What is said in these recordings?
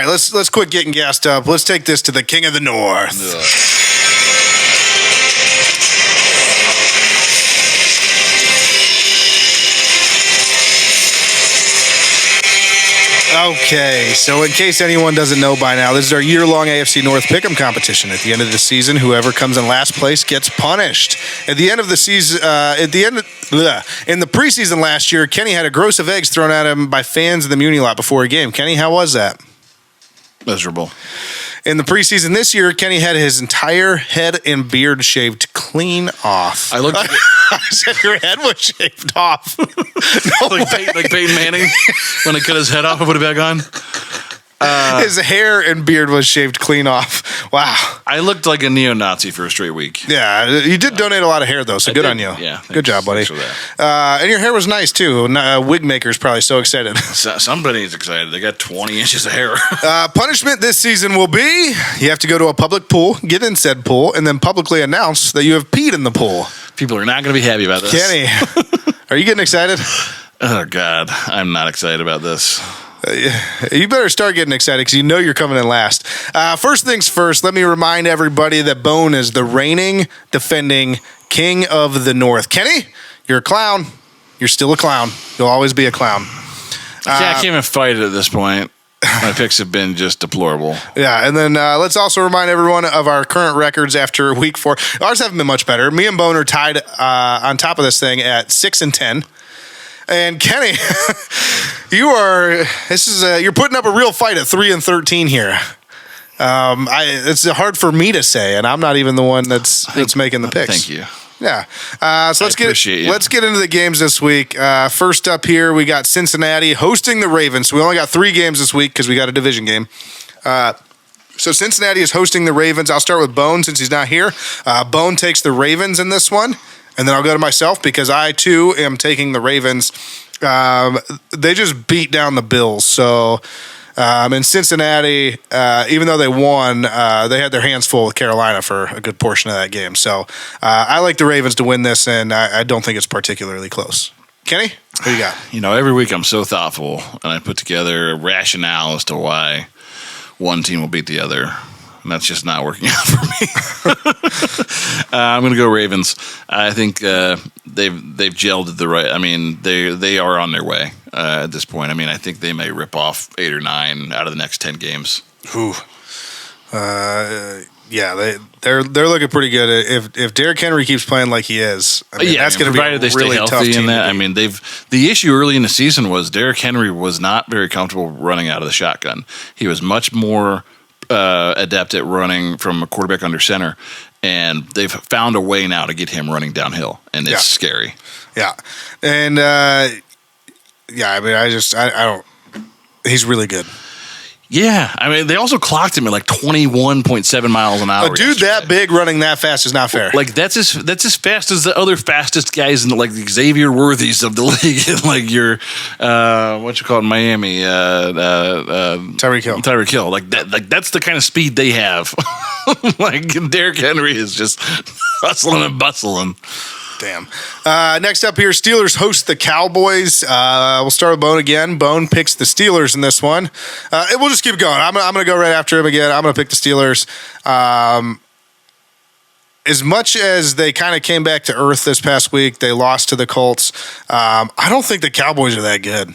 right, let's quit getting gassed up. Let's take this to the King of the North. Ugh. Okay, so in case anyone doesn't know by now, this is our year-long AFC North Pick'em competition. At the end of the season, whoever comes in last place gets punished. At the end of the season, in the preseason last year, Kenny had a gross of eggs thrown at him by fans in the Muni lot before a game. Kenny, how was that? Miserable. In the preseason this year, Kenny had his entire head and beard shaved clean off. I looked. I said your head was shaved off. No like Peyton Manning when they cut his head off and put it back on. His hair and beard was shaved clean off. Wow. I looked like a neo-Nazi for a straight week. Yeah, you did donate a lot of hair, though, so good on you. Yeah. Good job, buddy. Thanks for that. And your hair was nice, too. Wig maker's probably so excited. Somebody's excited. They got 20 inches of hair. Punishment this season will be you have to go to a public pool, get in said pool, and then publicly announce that you have peed in the pool. People are not going to be happy about this. Kenny, are you getting excited? Oh, God. I'm not excited about this. You better start getting excited because you know you're coming in last. First things first, let me remind everybody that Bone is the reigning, defending King of the North. Kenny, you're a clown. You're still a clown. You'll always be a clown. I can't even fight it at this point. My picks have been just deplorable. Yeah, and then let's also remind everyone of our current records after week 4. Ours haven't been much better. Me and Bone are tied on top of this thing at 6-10. And Kenny, you're putting up a real fight at 3-13 here. It's hard for me to say, and I'm not even the one that's making the picks. Thank you. Yeah. So let's get into the games this week. First up here, we got Cincinnati hosting the Ravens. So we only got 3 games this week because we got a division game. So Cincinnati is hosting the Ravens. I'll start with Bone since he's not here. Bone takes the Ravens in this one. And then I'll go to myself because I, too, am taking the Ravens. They just beat down the Bills. So in Cincinnati, even though they won, they had their hands full with Carolina for a good portion of that game. So I like the Ravens to win this, and I don't think it's particularly close. Kenny, what do you got? Every week I'm so thoughtful, and I put together a rationale as to why one team will beat the other. And that's just not working out for me. I'm going to go Ravens. I think they've gelled at the right. I mean, they are on their way at this point. I mean, I think they may rip off 8 or 9 out of the next 10 games. Ooh. Yeah, they're looking pretty good. If Derrick Henry keeps playing like he is, that's going to be a really tough team. I mean, the issue early in the season was Derrick Henry was not very comfortable running out of the shotgun. He was much more adept at running from a quarterback under center, and they've found a way now to get him running downhill, and it's scary. Yeah, and I mean, I don't. He's really good. Yeah, I mean, they also clocked him at like 21.7 miles an hour. A dude that big running that fast is not fair. Like that's as fast as the other fastest guys in the, like the Xavier Worthies of the league, like your what you call it, Miami, Tyreek Hill. Like that's the kind of speed they have. Like Derrick Henry is just hustling and bustling. Damn. Next up here, Steelers host the Cowboys. We'll start with Bone again. Bone picks the Steelers in this one. We'll just keep going. I'm going to go right after him again. I'm going to pick the Steelers. As much as they kind of came back to earth this past week, they lost to the Colts. I don't think the Cowboys are that good.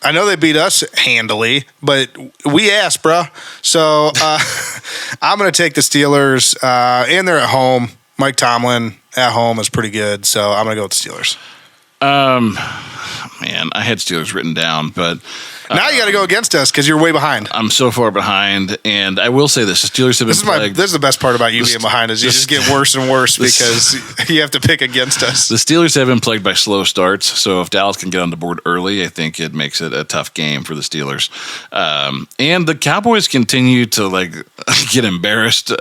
I know they beat us handily, but we asked, bro. So I'm going to take the Steelers, and they're at home. Mike Tomlin at home is pretty good, so I'm going to go with the Steelers. Man, I had Steelers written down, but now you got to go against us because you're way behind. I'm so far behind, and I will say this: the Steelers have been. This is the best part about you being behind is you just get worse and worse because you have to pick against us. The Steelers have been plagued by slow starts, so if Dallas can get on the board early, I think it makes it a tough game for the Steelers. And the Cowboys continue to get embarrassed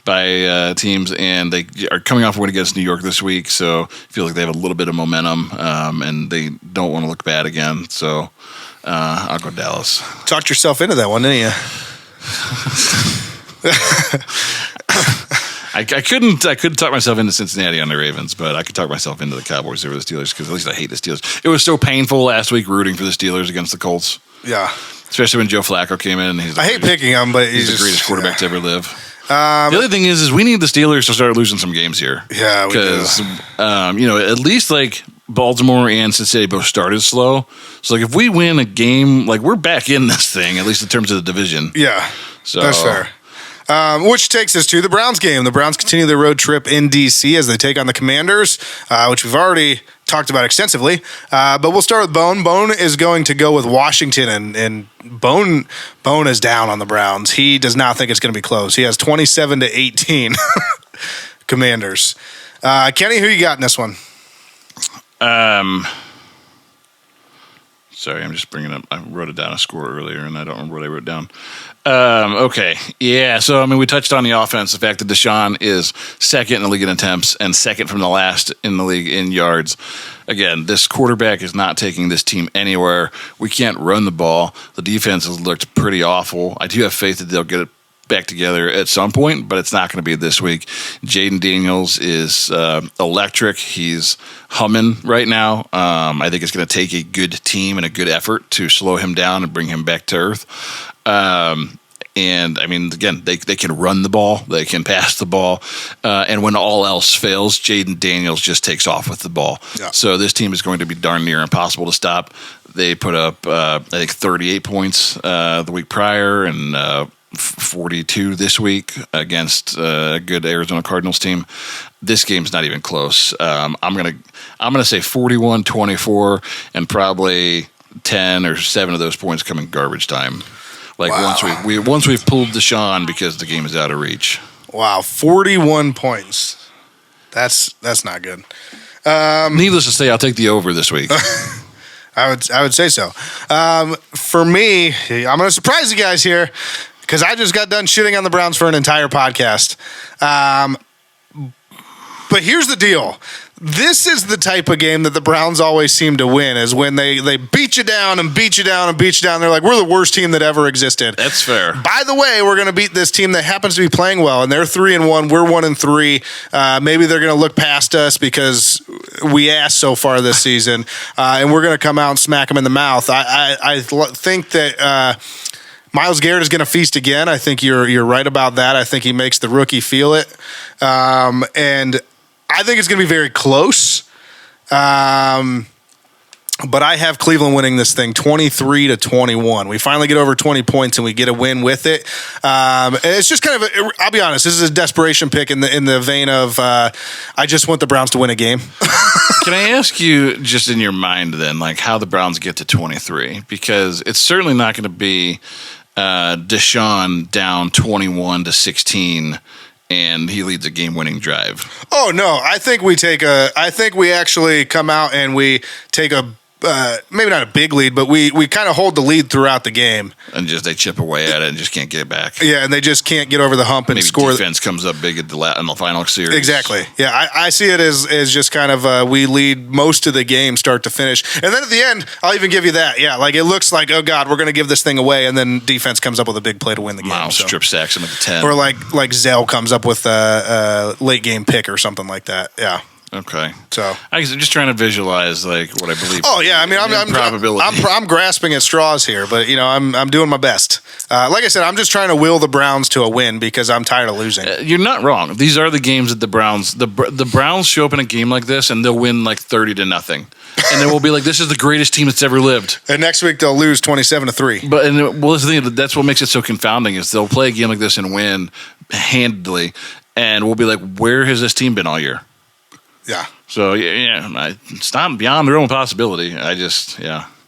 by teams, and they are coming off a win against New York this week, so I feel like they have a little bit of momentum, and they don't want to look bad again. So. I'll go Dallas. Talked yourself into that one, didn't you? I couldn't talk myself into Cincinnati on the Ravens, but I could talk myself into the Cowboys over the Steelers because at least I hate the Steelers. It was so painful last week rooting for the Steelers against the Colts. Yeah. Especially when Joe Flacco came in. I hate picking him, but he's the greatest quarterback to ever live. The other thing is we need the Steelers to start losing some games here. Yeah, we do. Because, at least like Baltimore and Cincinnati both started slow. So like if we win a game, like we're back in this thing, at least in terms of the division. Yeah, so that's fair. Which takes us to the Browns game. The Browns continue their road trip in D.C. as they take on the Commanders, which we've already talked about extensively. But we'll start with Bone. Bone is going to go with Washington, and Bone is down on the Browns. He does not think it's going to be close. He has 27-18 Commanders. Kenny, who you got in this one? Sorry, I'm just bringing up. I wrote it down a score earlier, and I don't remember what I wrote down. Okay, yeah. So I mean, we touched on the offense. The fact that Deshaun is second in the league in attempts and second from the last in the league in yards. Again, this quarterback is not taking this team anywhere. We can't run the ball. The defense has looked pretty awful. I do have faith that they'll get it back together at some point, but it's not going to be this week. Jaden Daniels is electric. He's humming right now. I think it's going to take a good team and a good effort to slow him down and bring him back to earth. And I mean, again, they can run the ball, they can pass the ball, and when all else fails, Jaden Daniels just takes off with the ball. Yeah. So this team is going to be darn near impossible to stop. They put up, I think, 38 points the week prior, and 42 this week against a good Arizona Cardinals team. This game's not even close. I'm gonna say 41-24, and probably 10 or 7 of those points come in garbage time. Like wow. once we've pulled Deshaun because the game is out of reach. Wow, 41 points. That's not good. Needless to say, I'll take the over this week. I would say so. For me, I'm going to surprise you guys here because I just got done shitting on the Browns for an entire podcast. But here's the deal. This is the type of game that the Browns always seem to win, is when they beat you down and beat you down and beat you down. They're like, we're the worst team that ever existed. That's fair. By the way, we're going to beat this team that happens to be playing well, and they're 3-1. We're 1-3. Maybe they're going to look past us because we asked so far this season, and we're going to come out and smack them in the mouth. I think that Myles Garrett is going to feast again. I think you're right about that. I think he makes the rookie feel it. And I think it's going to be very close. But I have Cleveland winning this thing 23-21. We finally get over 20 points and we get a win with it. And it's just kind of I'll be honest, this is a desperation pick in the vein of I just want the Browns to win a game. Can I ask you, just in your mind then, like how the Browns get to 23? Because it's certainly not going to be Deshaun down 21-16 and he leads a game-winning drive. Oh no, I think we actually come out and we take a maybe not a big lead, but we kind of hold the lead throughout the game. And just they chip away at it and just can't get it back. Yeah, and they just can't get over the hump and maybe score. Defense comes up big in the final series. Exactly. Yeah, I see it as just kind of we lead most of the game start to finish. And then at the end, I'll even give you that. Yeah, like it looks like, oh God, we're going to give this thing away, and then defense comes up with a big play to win the game. Miles strip sacks him at the 10. Or like Zell comes up with a late game pick or something like that. Yeah. Okay, so I'm just trying to visualize like what I believe. Oh yeah, I mean I'm grasping at straws here, but I'm doing my best. Like I said, I'm just trying to will the Browns to a win because I'm tired of losing. You're not wrong. These are the games that the Browns show up in a game like this and they'll win like 30-0, and then we'll be like, this is the greatest team that's ever lived. And next week they'll lose 27-3. But that's the thing. That's what makes it so confounding is they'll play a game like this and win handedly, and we'll be like, where has this team been all year? Yeah. So, yeah, it's not beyond the realm of possibility.